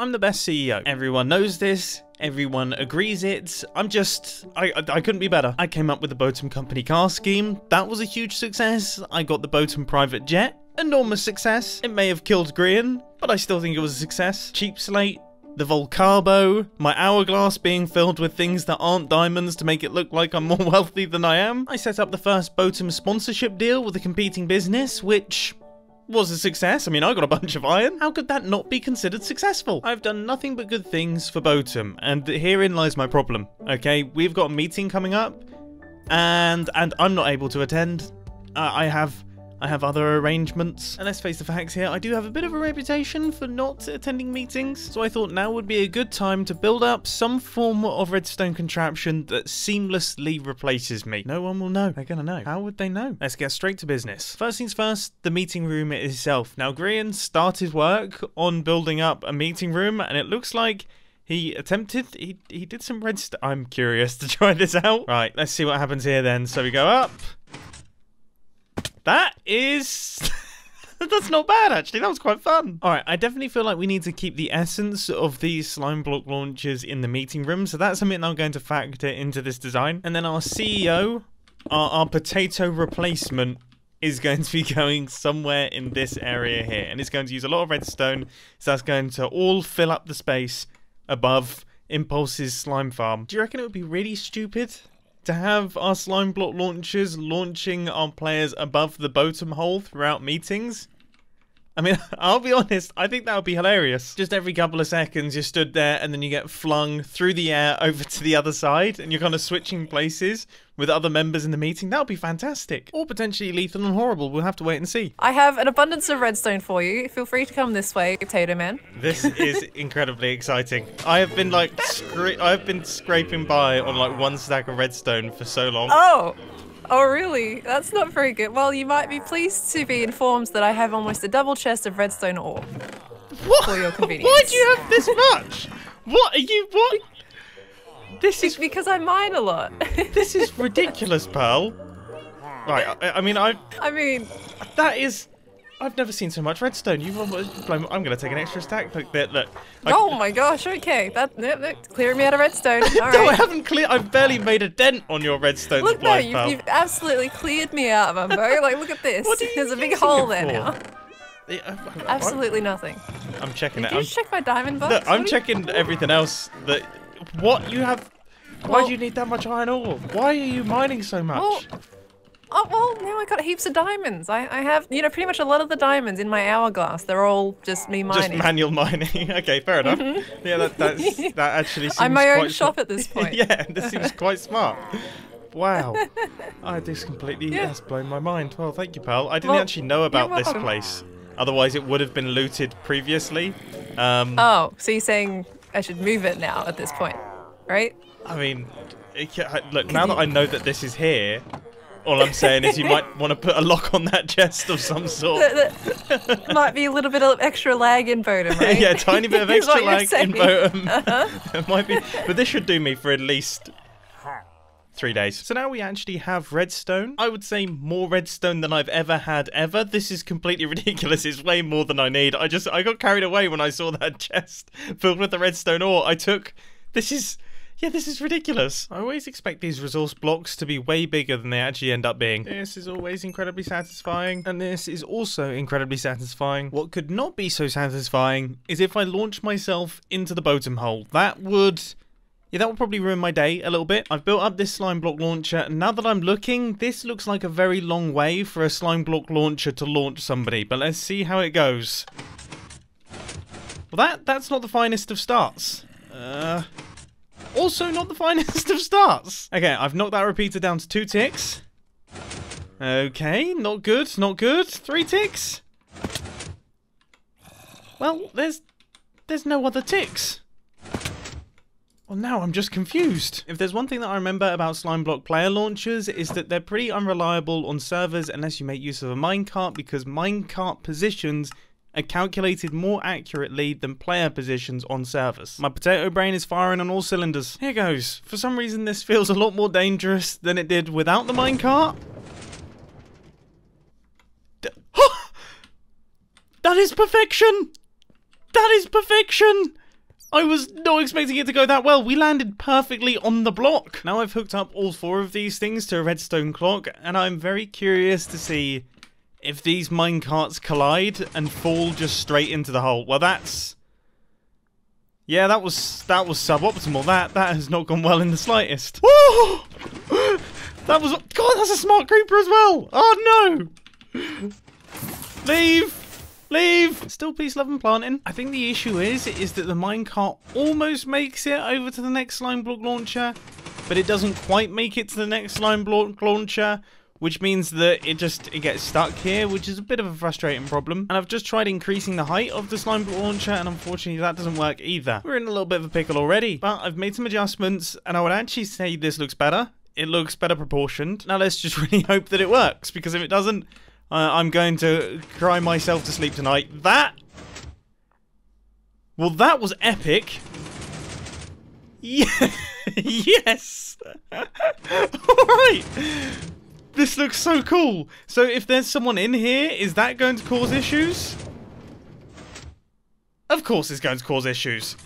I'm the best CEO. Everyone knows this. Everyone agrees it. I couldn't be better. I came up with the Boatem company car scheme. That was a huge success. I got the Boatem private jet. Enormous success. It may have killed Grian, but I still think it was a success. Cheap slate. The Volcarbo, my hourglass being filled with things that aren't diamonds to make it look like I'm more wealthy than I am. I set up the first Boatem sponsorship deal with a competing business, which was a success. I mean, I got a bunch of iron. How could that not be considered successful? I've done nothing but good things for Boatem, and herein lies my problem, okay? We've got a meeting coming up, and I'm not able to attend. I have other arrangements. And let's face the facts here, I do have a bit of a reputation for not attending meetings. So I thought now would be a good time to build up some form of redstone contraption that seamlessly replaces me. No one will know. They're gonna know. How would they know? Let's get straight to business. First things first, the meeting room itself. Now, Grian started work on building up a meeting room, and it looks like he did some redstone. I'm curious to try this out. Right, let's see what happens here then. So we go up. That is... That's not bad, actually. That was quite fun. Alright, I definitely feel like we need to keep the essence of these slime block launchers in the meeting room, so that's something I'm going to factor into this design. And then our CEO, our potato replacement, is going to be going somewhere in this area here. And it's going to use a lot of redstone, so that's going to all fill up the space above Impulse's slime farm. Do you reckon it would be really stupid to have our slime block launchers launching our players above the Boatem hole throughout meetings? I mean, I'll be honest, I think that would be hilarious. Just every couple of seconds you stood there and then you get flung through the air over to the other side and you're kind of switching places with other members in the meeting. That would be fantastic. Or potentially lethal and horrible. We'll have to wait and see. I have an abundance of redstone for you. Feel free to come this way, Potato Man. This is incredibly exciting. I have been like, I've been scraping by on like one stack of redstone for so long. Oh, really? That's not very good. Well, you might be pleased to be informed that I have almost a double chest of redstone ore. What? For your convenience. Why do you have this much? What are you, what? This is... Because I mine a lot. This is ridiculous, Pearl. Right, I mean, that is... I've never seen so much redstone. I'm going to take an extra stack. Look. Oh my gosh, okay. That's clearing me out of redstone. All right. No, I haven't cleared. I've barely made a dent on your redstone supply, pal. You've absolutely cleared me out, Mumbo. Like, look at this. There's a big hole there now. Absolutely nothing. I'm checking it. Did you check my diamond box? Look, I'm checking everything else. What you have? Why do you need that much iron ore? Why are you mining so much? Well, now I got heaps of diamonds. I have, pretty much a lot of the diamonds in my hourglass. They're all just me mining. Just manual mining. Okay, fair enough. Yeah, that actually seems I'm my own shop at this point. Yeah, this seems quite smart. Wow. This completely has blown my mind. Well, thank you, pal. I didn't actually know about this place. Otherwise, it would have been looted previously. Oh, so you're saying I should move it now at this point, right? I mean, look, now that I know that this is here, all I'm saying is you might want to put a lock on that chest of some sort. Might be a little bit of extra lag in Boatem, right? Yeah, a tiny bit of extra lag in Boatem. It might be, but this should do me for at least 3 days. So now we actually have redstone. I would say more redstone than I've ever had ever. This is completely ridiculous. It's way more than I need. I got carried away when I saw that chest filled with the redstone ore. This is ridiculous. I always expect these resource blocks to be way bigger than they actually end up being. This is always incredibly satisfying, and this is also incredibly satisfying. What could not be so satisfying is if I launch myself into the Boatem hole. That would probably ruin my day a little bit. I've built up this slime block launcher, and now that I'm looking, this looks like a very long way for a slime block launcher to launch somebody, but let's see how it goes. Well, that's not the finest of starts. Also not the finest of starts. Okay, I've knocked that repeater down to 2 ticks. Okay, not good, not good. 3 ticks. Well, there's no other ticks. Well, now I'm just confused. If there's one thing that I remember about slime block player launchers is that they're pretty unreliable on servers unless you make use of a minecart, because minecart positions are calculated more accurately than player positions on servers. My potato brain is firing on all cylinders. Here goes. For some reason this feels a lot more dangerous than it did without the minecart. That is perfection! That is perfection! I was not expecting it to go that well. We landed perfectly on the block. Now I've hooked up all 4 of these things to a redstone clock, and I'm very curious to see if these minecarts collide and fall just straight into the hole. Well, that's... yeah, that was suboptimal. That has not gone well in the slightest. Whoa! That was... God, that's a smart creeper as well. Oh, no. Leave. Leave! Still peace, love and planting. I think the issue is that the minecart almost makes it over to the next slime block launcher, but it doesn't quite make it to the next slime block launcher, which means that it gets stuck here, which is a bit of a frustrating problem. And I've just tried increasing the height of the slime block launcher, and unfortunately that doesn't work either. We're in a little bit of a pickle already, but I've made some adjustments, and I would actually say this looks better. It looks better proportioned. Now let's just really hope that it works, because if it doesn't, I'm going to cry myself to sleep tonight. Well, that was epic. Yeah. Yes. Alright. This looks so cool. So if there's someone in here, is that going to cause issues? Of course it's going to cause issues.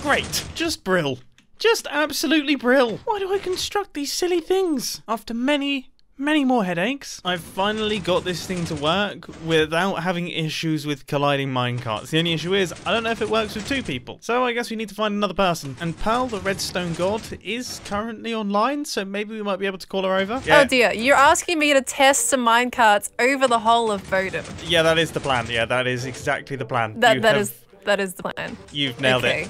Great. Just brill. Just absolutely brill. Why do I construct these silly things? After many more headaches, I've finally got this thing to work without having issues with colliding minecarts. The only issue is, I don't know if it works with 2 people. So I guess we need to find another person. And Pearl, the redstone god, is currently online, so maybe we might be able to call her over. Yeah. Oh dear, you're asking me to test some minecarts over the whole of Boatem. Yeah, that is the plan. Yeah, that is exactly the plan. That is the plan. You've nailed it.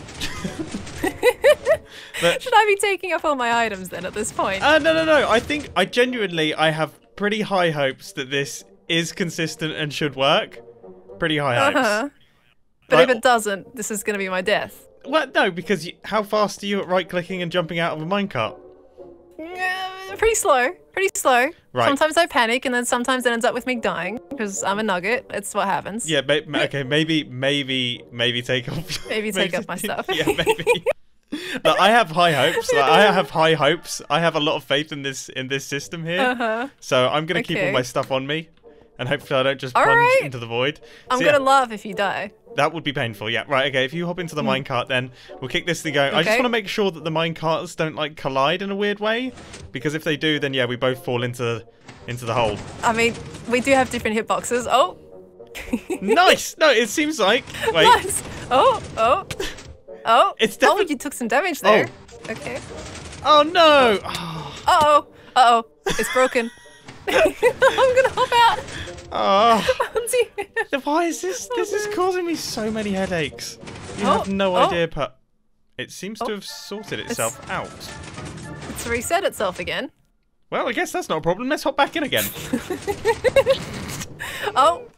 But, should I be taking up all my items then at this point? No. I genuinely have pretty high hopes that this is consistent and should work. Pretty high hopes. But if it doesn't, this is going to be my death. Well, no, because how fast are you at right-clicking and jumping out of a minecart? Pretty slow. Pretty slow. Right. Sometimes I panic, and then sometimes it ends up with me dying because I'm a nugget. It's what happens. Yeah. Okay. Maybe take off. Maybe take up my stuff. Yeah. Maybe. Look, I have high hopes. I have high hopes. I have a lot of faith in this system here. So I'm gonna keep all my stuff on me, and hopefully I don't just plunge into the void. I'm gonna laugh if you die. That would be painful. Yeah. Right. Okay. If you hop into the minecart, then we'll kick this thing going. Okay. I just want to make sure that the minecarts don't like collide in a weird way, because if they do, then yeah, we both fall into the hole. I mean, we do have different hitboxes. Oh. Nice. No, it seems like. Wait. Nice. Oh. It's definitely... Oh, you took some damage there. Oh. Okay. Oh no! Uh-oh. It's broken. I'm gonna hop out. Oh. Why is this? This is causing me so many headaches. You have no idea, but it seems to have sorted itself out. It's reset itself again. Well, I guess that's not a problem. Let's hop back in again. Oh,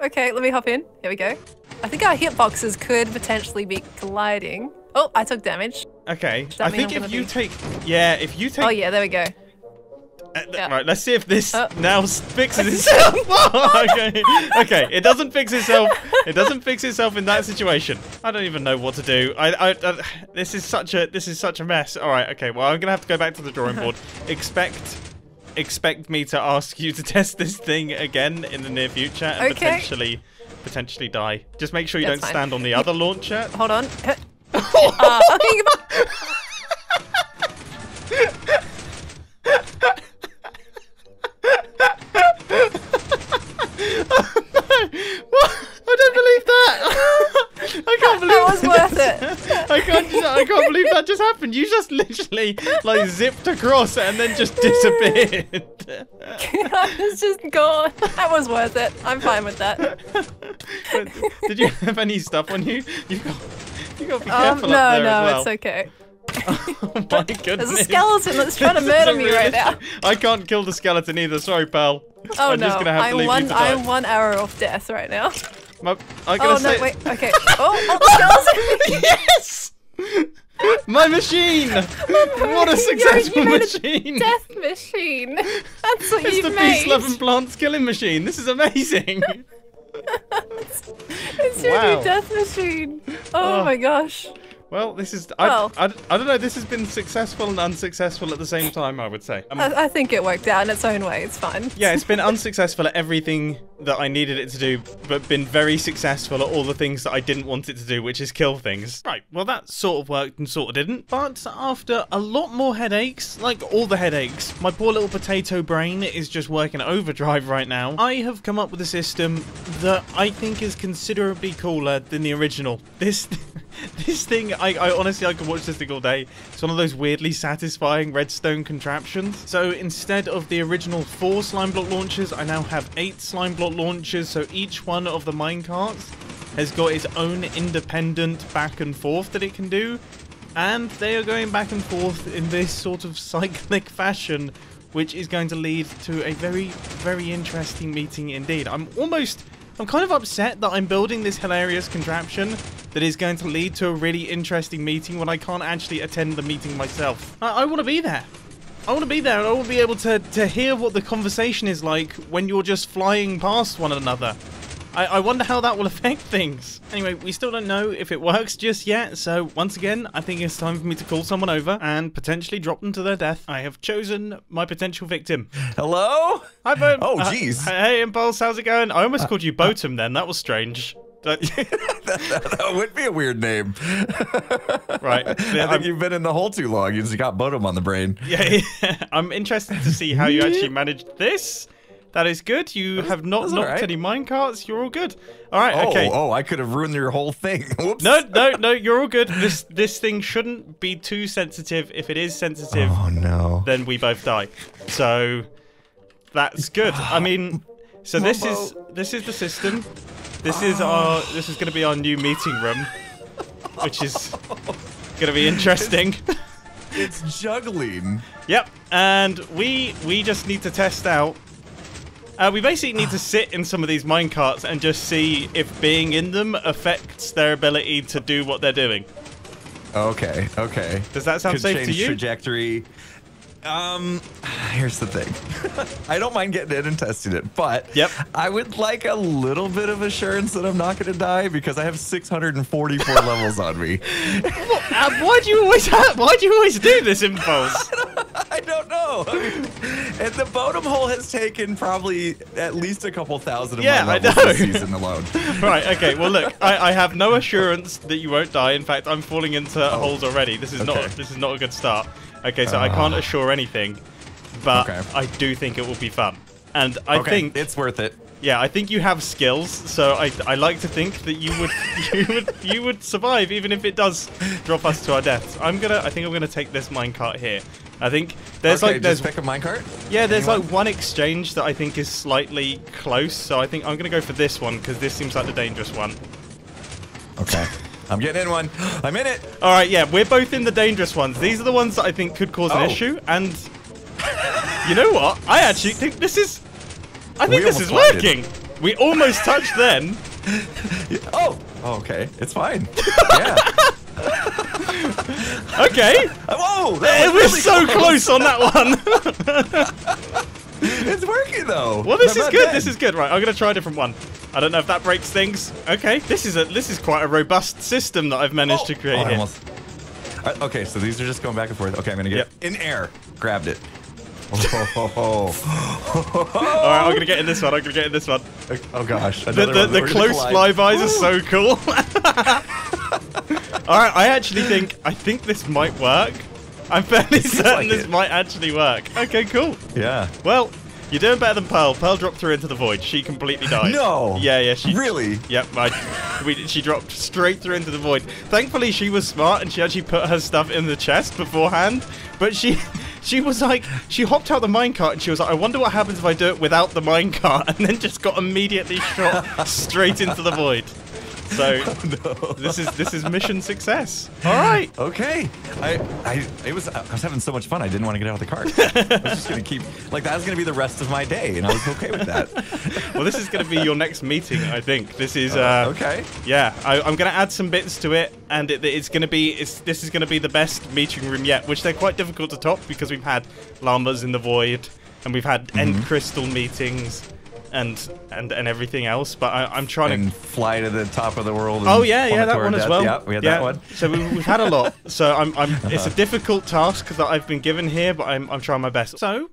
okay. Let me hop in. Here we go. I think our hitboxes could potentially be colliding. Oh, I took damage. Okay. I think if you take... Yeah, if you take... Oh, yeah, there we go. Right, let's see if this now fixes itself. Okay, it doesn't fix itself. It doesn't fix itself in that situation. I don't even know what to do. This is such a mess. All right, okay. Well, I'm gonna have to go back to the drawing board. Expect me to ask you to test this thing again in the near future and potentially die. Just make sure you don't stand on the other launcher. Hold on. I don't believe that. I can't believe that was worth it. I can't believe that just happened. You just literally like zipped across and then just disappeared. I was just gone. That was worth it. I'm fine with that. Did you have any stuff on you? You got to be careful up there as well. No, it's okay. Oh my goodness. There's a skeleton that's trying to murder me right now. I can't kill the skeleton either. Sorry, pal. Oh I'm no, just gonna have to leave you to die. I'm 1 arrow off death right now. Wait. Okay. Oh, skeleton! Yes! My machine! What a successful machine! Death machine. That's what you've made. It's the Peace, Love and Plants killing machine. This is amazing. It's your new death machine. Oh my gosh. Well, this is... Well. I don't know. This has been successful and unsuccessful at the same time, I would say. I think it worked out in its own way. It's fine. Yeah, it's been unsuccessful at everything that I needed it to do, but been very successful at all the things that I didn't want it to do, which is kill things. Right, well, that sort of worked and sort of didn't, but after a lot more headaches, like all the headaches, my poor little potato brain is just working at overdrive right now. I have come up with a system that I think is considerably cooler than the original. This thing, I honestly, I could watch this thing all day. It's one of those weirdly satisfying redstone contraptions. So instead of the original 4 slime block launchers, I now have 8 slime block launchers. So each one of the minecarts has got its own independent back and forth that it can do. And they are going back and forth in this sort of cyclic fashion, which is going to lead to a very, very interesting meeting indeed. I'm kind of upset that I'm building this hilarious contraption that is going to lead to a really interesting meeting when I can't actually attend the meeting myself. I want to be there. I want to be there, and I want to be able to hear what the conversation is like when you're just flying past one another. I wonder how that will affect things. Anyway, we still don't know if it works just yet, so once again, I think it's time for me to call someone over and potentially drop them to their death. I have chosen my potential victim. Hello? Hi, Boatem. Oh, jeez. Hey, Impulse, how's it going? I almost called you Boatem then. That was strange. That would be a weird name. Right. I think you've been in the hole too long. You just got Boatem on the brain. Yeah, I'm interested to see how you actually managed this. That is good. You have not knocked any minecarts. You're all good. All right, okay. Oh, I could have ruined your whole thing. Whoops. No, you're all good. This thing shouldn't be too sensitive. If it is sensitive, oh no, then we both die. So that's good. I mean, so this is the system. This is going to be our new meeting room, which is going to be interesting. It's juggling. Yep, and we just need to test out. We basically need to sit in some of these minecarts and just see if being in them affects their ability to do what they're doing. Okay. Does that sound safe to you? Trajectory. Here's the thing. I don't mind getting in and testing it, but I would like a little bit of assurance that I'm not going to die because I have 644 levels on me. Why do you always do this, Impulse? I don't know. And the Boatem hole has taken probably at least a couple thousand of my levels this season alone. Right, okay. Well, look, I have no assurance that you won't die. In fact, I'm falling into holes already. This is not a good start. Okay, so I can't assure anything, but I do think it will be fun. And I think it's worth it. Yeah, I think you have skills, so I like to think that you would survive even if it does drop us to our deaths. I think I'm gonna take this minecart here. I think there's just pick a minecart. Yeah, there's like one exchange that I think is slightly close, so I think I'm gonna go for this one because this seems like the dangerous one. Okay. I'm getting in one. I'm in it. All right, yeah, we're both in the dangerous ones. These are the ones that I think could cause an issue, and you know what? I actually think this is. I think this is working. We almost touched then. Oh, okay. It's fine. Yeah. Okay. Whoa! It was really so close on that one. It's working though. Well, this is good. This is good. Right, I'm gonna try a different one. I don't know if that breaks things. Okay, this is quite a robust system that I've managed to create here. Okay, so these are just going back and forth. Okay, I'm gonna get in air. Grabbed it. All right, I'm gonna get in this one. Oh gosh. The close flybys are so cool. All right, I think this might work. I'm fairly certain this might actually work. Okay, cool. Yeah. Well, you're doing better than Pearl. Pearl dropped through into the void. She completely died. No. Yeah. She really. Yep. She dropped straight through into the void. Thankfully, she was smart and she actually put her stuff in the chest beforehand. But she was like, she hopped out the minecart and she was like, I wonder what happens if I do it without the minecart, and then just got immediately shot straight into the void. So this is mission success. All right. Okay. I was having so much fun. I didn't want to get out of the cart. I was just gonna keep that was gonna be the rest of my day, and I was okay with that. Well, this is gonna be your next meeting, I think. This is okay. Yeah, I'm gonna add some bits to it, and this is gonna be the best meeting room yet, which they're quite difficult to top because we've had llamas in the void, and we've had end crystal meetings. and everything else, but I'm trying to fly to the top of the world. And oh yeah, that one as well. Yeah, we had that one. So we've had a lot. So it's a difficult task that I've been given here, but I'm trying my best. So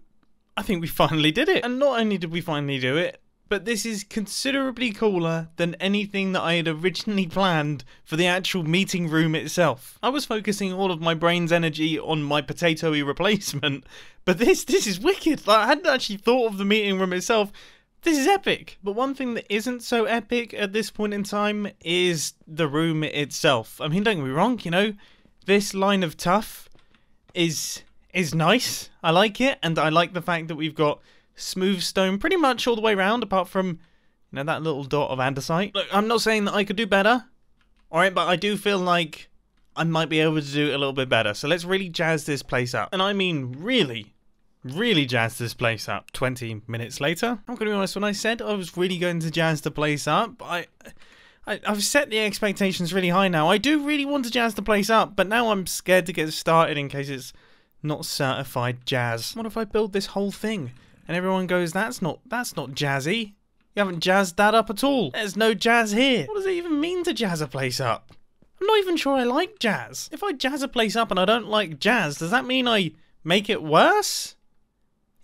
I think we finally did it, and not only did we finally do it, but this is considerably cooler than anything that I had originally planned for the actual meeting room itself. I was focusing all of my brain's energy on my potato-y replacement, but this is wicked. Like, I hadn't actually thought of the meeting room itself. This is epic. But one thing that isn't so epic at this point in time is the room itself. I mean, don't get me wrong, you know, this line of tuff is nice. I like it, and I like the fact that we've got smooth stone pretty much all the way around, apart from, you know, that little dot of andesite. Look, I'm not saying that I could do better, alright, but I do feel like I might be able to do it a little bit better. So let's really jazz this place up. And I mean really jazz this place up. 20 minutes later, I'm gonna be honest, when I said I was really going to jazz the place up, I've set the expectations really high now. I do really want to jazz the place up, but now I'm scared to get started in case it's not certified jazz. What if I build this whole thing and everyone goes, that's not jazzy. You haven't jazzed that up at all. There's no jazz here. What does it even mean to jazz a place up? I'm not even sure I like jazz. If I jazz a place up and I don't like jazz, does that mean I make it worse?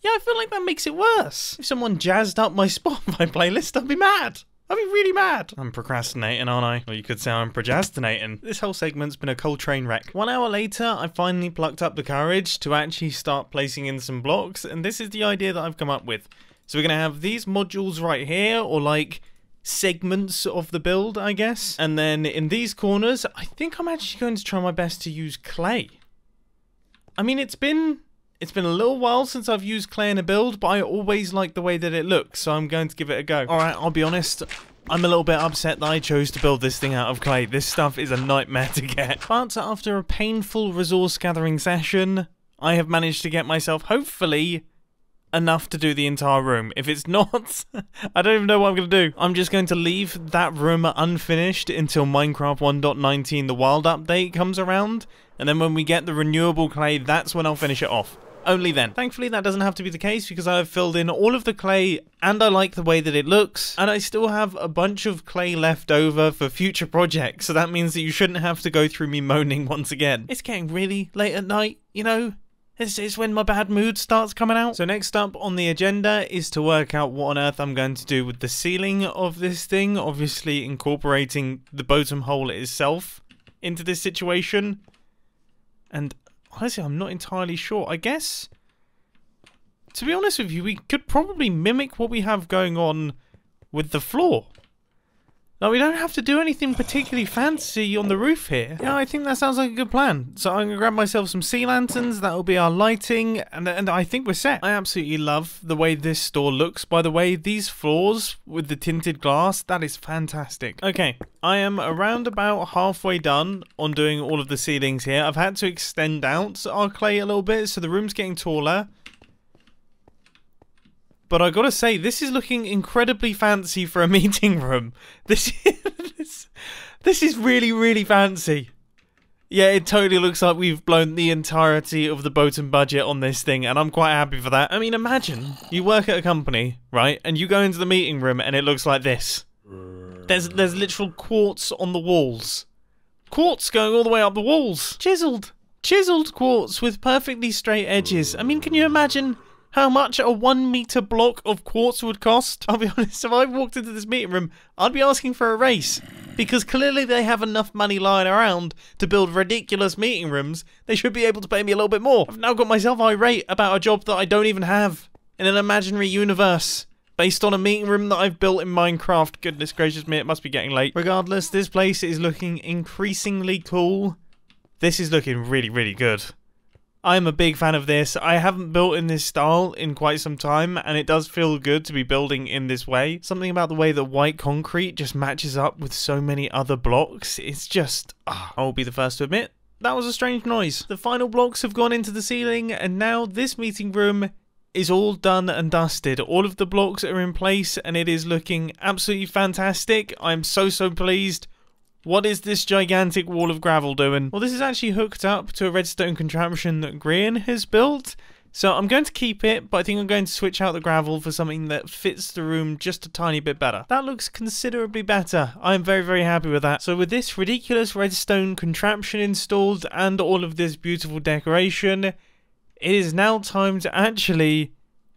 Yeah, I feel like that makes it worse. If someone jazzed up my Spotify playlist, I'd be mad. I'd be really mad. I'm procrastinating, aren't I? Or you could say I'm projastinating. This whole segment's been a cold train wreck. 1 hour later, I finally plucked up the courage to actually start placing in some blocks, and this is the idea that I've come up with. So we're going to have these modules right here, or like segments of the build, I guess. And then in these corners, I think I'm actually going to try my best to use clay. I mean, it's been a little while since I've used clay in a build, but I always like the way that it looks, so I'm going to give it a go. Alright, I'll be honest, I'm a little bit upset that I chose to build this thing out of clay. This stuff is a nightmare to get. But after a painful resource gathering session, I have managed to get myself, hopefully, enough to do the entire room. If it's not, I don't even know what I'm going to do. I'm just going to leave that room unfinished until Minecraft 1.19, the wild update, comes around, and then when we get the renewable clay, that's when I'll finish it off. Only then. Thankfully, that doesn't have to be the case because I have filled in all of the clay and I like the way that it looks. And I still have a bunch of clay left over for future projects. So that means that you shouldn't have to go through me moaning once again. It's getting really late at night, you know? It's when my bad mood starts coming out. So next up on the agenda is to work out what on earth I'm going to do with the ceiling of this thing. Obviously incorporating the Boatem hole itself into this situation. And honestly, I'm not entirely sure. I guess, to be honest with you, we could probably mimic what we have going on with the floor. Now, we don't have to do anything particularly fancy on the roof here. Yeah, I think that sounds like a good plan. So I'm going to grab myself some sea lanterns. That will be our lighting. And I think we're set. I absolutely love the way this store looks. By the way, these floors with the tinted glass, that is fantastic. Okay, I am around about halfway done on doing all of the ceilings here. I've had to extend out our clay a little bit, so the room's getting taller. But I gotta say, this is looking incredibly fancy for a meeting room. This is really, really fancy. Yeah, it totally looks like we've blown the entirety of the Boatem budget on this thing, and I'm quite happy for that. I mean, imagine you work at a company, right, and you go into the meeting room and it looks like this. There's literal quartz on the walls. Quartz going all the way up the walls. Chiseled quartz with perfectly straight edges. I mean, can you imagine how much a 1 meter block of quartz would cost? I'll be honest, if I walked into this meeting room, I'd be asking for a raise. Because clearly they have enough money lying around to build ridiculous meeting rooms. They should be able to pay me a little bit more. I've now got myself irate about a job that I don't even have in an imaginary universe, based on a meeting room that I've built in Minecraft. Goodness gracious me, it must be getting late. Regardless, this place is looking increasingly cool. This is looking really, really good. I'm a big fan of this. I haven't built in this style in quite some time, and it does feel good to be building in this way. Something about the way that white concrete just matches up with so many other blocks. It's just, I'll be the first to admit, that was a strange noise. The final blocks have gone into the ceiling, and now this meeting room is all done and dusted. All of the blocks are in place, and it is looking absolutely fantastic. I'm so pleased. What is this gigantic wall of gravel doing? Well, this is actually hooked up to a redstone contraption that Grian has built. So I'm going to keep it, but I think I'm going to switch out the gravel for something that fits the room just a tiny bit better. That looks considerably better. I'm very, very happy with that. So with this ridiculous redstone contraption installed and all of this beautiful decoration, it is now time to actually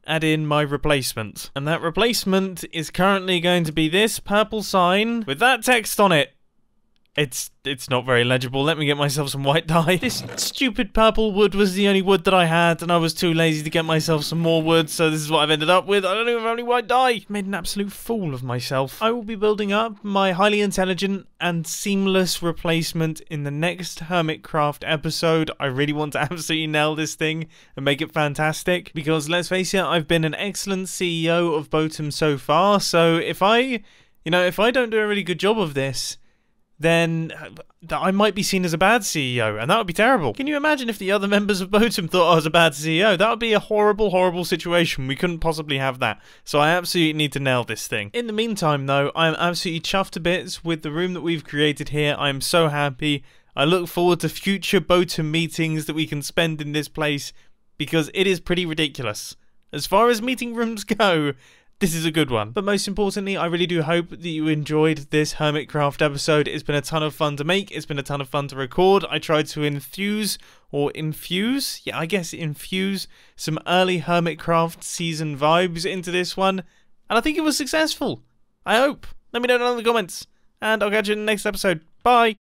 add in my replacement. And that replacement is currently going to be this purple sign with that text on it. It's not very legible. Let me get myself some white dye. This stupid purple wood was the only wood that I had, and I was too lazy to get myself some more wood, so this is what I've ended up with. I don't even have any white dye. Made an absolute fool of myself. I will be building up my highly intelligent and seamless replacement in the next Hermitcraft episode. I really want to absolutely nail this thing and make it fantastic, because let's face it, I've been an excellent CEO of Boatem so far, so if I don't do a really good job of this, then I might be seen as a bad CEO, and that would be terrible. Can you imagine if the other members of Boatem thought I was a bad CEO? That would be a horrible, horrible situation. We couldn't possibly have that. So I absolutely need to nail this thing. In the meantime, though, I'm absolutely chuffed to bits with the room that we've created here. I'm so happy. I look forward to future Boatem meetings that we can spend in this place, because it is pretty ridiculous. As far as meeting rooms go, this is a good one. But most importantly, I really do hope that you enjoyed this Hermitcraft episode. It's been a ton of fun to make. It's been a ton of fun to record. I tried to infuse some early Hermitcraft season vibes into this one, and I think it was successful. I hope. Let me know down in the comments, and I'll catch you in the next episode. Bye!